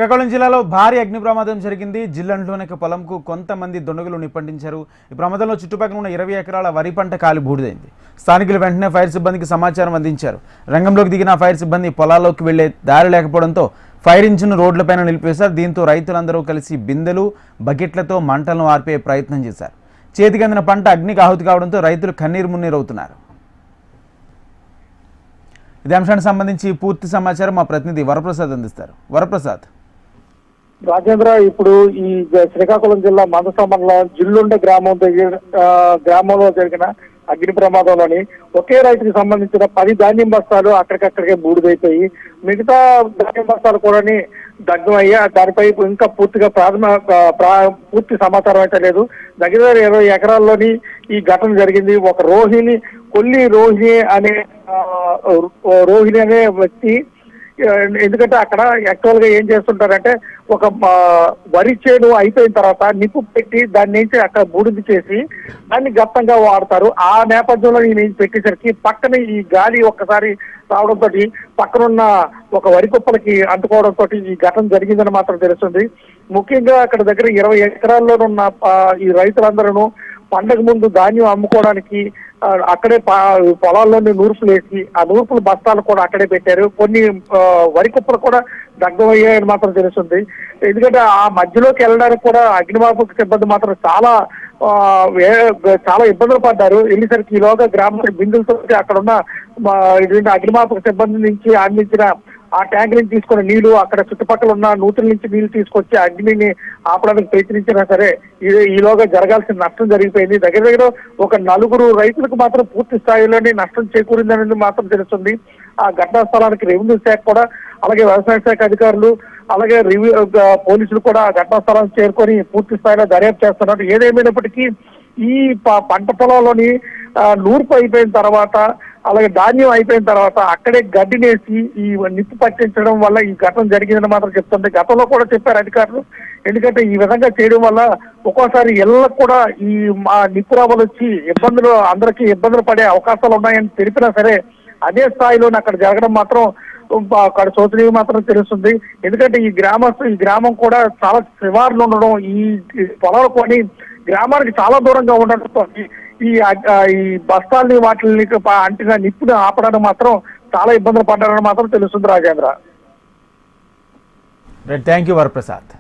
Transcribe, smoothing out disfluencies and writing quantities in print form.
శ్రీకాకుళం జిల్లాలో భారీ అగ్ని ప్రమాదం జరిగింది. జిల్లాలోని పొలంకు కొంతమంది దుండగులు నిప్పంటించారు. ఈ ప్రమాదంలో చుట్టుపక్కల ఉన్న 20 ఎకరాల వరి పంట కాలి బూడిదైంది. స్థానికులు వెంటనే ఫైర్ సిబ్బందికి సమాచారం అందించారు. రంగంలోకి దిగిన ఫైర్ సిబ్బంది పొలాల్లోకి వెళ్లే దారి లేకపోవడంతో ఫైర్ ఇంజిన్ రోడ్లపైన నిలిపివేశారు. దీంతో రైతులందరూ కలిసి బిందెలు బకెట్లతో మంటలను ఆర్పే ప్రయత్నం చేశారు. చేతికి అందిన పంట అగ్నికి ఆహుతి కావడంతో రైతులు కన్నీరు మున్నీరవుతున్నారు. ఇదే అంశానికి సంబంధించి పూర్తి సమాచారం మా ప్రతినిధి వరప్రసాద్ అందిస్తారు. వరప్రసాద్. రాజేంద్ర, ఇప్పుడు ఈ శ్రీకాకుళం జిల్లా మందస మండలం జిల్లుండ గ్రామంలో జరిగిన అగ్ని ప్రమాదంలోని ఒకే రైతుకి సంబంధించిన 10 ధాన్యం బస్తాలు అక్కడికక్కడికే బూడిదైపోయి మిగతా ధాన్యం బస్తాలు కూడా దగ్ధం అయ్యా. దానిపై ఇంకా పూర్తిగా పూర్తి సమాచారం అయితే లేదు. దగ్గర 20 ఎకరాల్లోని ఈ ఘటన జరిగింది. ఒక కొల్లి రోహిణి అనే వ్యక్తి, ఎందుకంటే అక్కడ యాక్చువల్ గా ఏం చేస్తుంటారంటే ఒక వరి చేను అయిపోయిన తర్వాత నిప్పు పెట్టి దాని నుంచి అక్కడ బూడిద చేసి దాన్ని గతంగా వాడతారు. ఆ నేపథ్యంలో నేను పెట్టేసరికి పక్కన ఈ గాలి ఒక్కసారి రావడంతో పక్కనున్న ఒక వరి కుప్పలకి అంటుకోవడంతో ఈ ఘటన జరిగిందని మాత్రం తెలుస్తుంది. ముఖ్యంగా అక్కడ దగ్గర 20 ఎకరాల్లోనున్న ఈ రైతులందరూ పండగ ముందు ధాన్యం అమ్ముకోవడానికి అక్కడే పొలాల్లోని నూర్పులు వేసి ఆ నూర్పుల బస్తాలు కూడా అక్కడే పెట్టారు. కొన్ని వరి కుప్పలు కూడా దగ్ధమయ్యాయని మాత్రం తెలుస్తుంది. ఎందుకంటే ఆ మధ్యలోకి వెళ్ళడానికి కూడా అగ్నిమాపక సిబ్బంది మాత్రం చాలా ఇబ్బందులు పడ్డారు. వెళ్ళేసరికి ఈలోగా గ్రామ బిందులతో అక్కడ ఉన్న అగ్నిమాపక సిబ్బంది నుంచి అందించిన ఆ ట్యాంక్ నుంచి తీసుకున్న నీళ్లు అక్కడ చుట్టుపక్కల ఉన్న నూతుల నుంచి నీళ్లు తీసుకొచ్చి అగ్నిని ఆపడానికి ప్రయత్నించినా సరే ఈలోగా జరగాల్సిన నష్టం జరిగిపోయింది. దగ్గర ఒక 4 రైతులకు మాత్రం పూర్తి స్థాయిలోనే నష్టం చేకూరిందనేది మాత్రం తెలుస్తుంది. ఆ ఘటనా స్థలానికి రెవెన్యూ శాఖ కూడా, అలాగే వ్యవసాయ శాఖ అధికారులు, అలాగే పోలీసులు కూడా ఘటనా స్థలానికి చేరుకొని పూర్తి స్థాయిలో దర్యాప్తు చేస్తున్నారు. ఏదేమైనప్పటికీ ఈ పంట పొలంలోని నూర్పు అయిపోయిన తర్వాత, అలాగే ధాన్యం అయిపోయిన తర్వాత అక్కడే గడ్డినేసి ఈ నిప్పు పట్టించడం వల్ల ఈ ఘటన జరిగిందని మాత్రం చెప్తుంది. గతంలో కూడా చెప్పారు అధికారులు. ఎందుకంటే ఈ విధంగా చేయడం వల్ల ఒక్కోసారి ఇళ్లకు కూడా ఈ నిప్పు రవ్వలు వచ్చి అందరికీ ఇబ్బందులు పడే అవకాశాలు ఉన్నాయని తెలిపినా సరే అదే స్థాయిలో అక్కడ జరగడం మాత్రం అక్కడ శోచనీయం మాత్రం తెలుస్తుంది. ఎందుకంటే ఈ గ్రామం కూడా చాలా శివార్లు ఉండడం, ఈ పొలాలు కొని గ్రామానికి చాలా దూరంగా ఉండడంతో ఈ బస్తాల్ని వాటిని అంటిన నిప్పుని ఆపడానికి మాత్రం చాలా ఇబ్బందులు పడ్డారని మాత్రం తెలుస్తుంది. రాజేంద్ర. Thank you Varaprasad.